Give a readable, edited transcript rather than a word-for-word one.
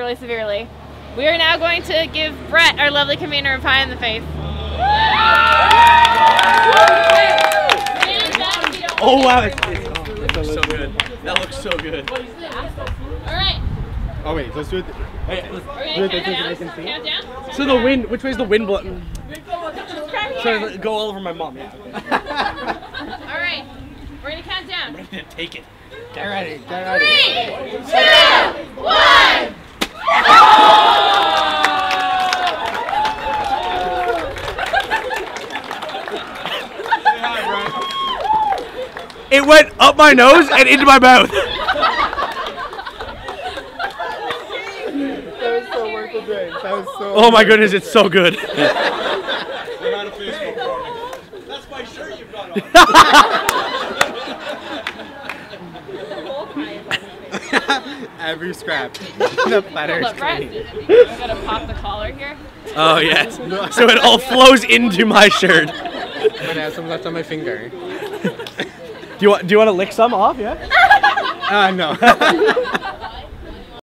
really severely. We are now going to give Brett, our lovely commander, a pie in the face. Oh wow, it looks so good. That looks so good. Alright. Oh wait, let's do it. Hey, We're gonna count down. so the wind, which way's the wind blowing? So Go all over my mom. Yeah. Alright. We're gonna count down. I'm gonna take it. Get ready, get ready. 3, 2, 1! It went up my nose and into my mouth. That was so worth the drink. That was so. Oh my goodness, it's so good. That's my shirt you've got on. Every scrap. The platter is Look, Brett, clean. you gotta pop the collar here. Oh yes. So it all flows into my shirt. But I have some left on my finger. Do you want to lick some off? Yeah. No.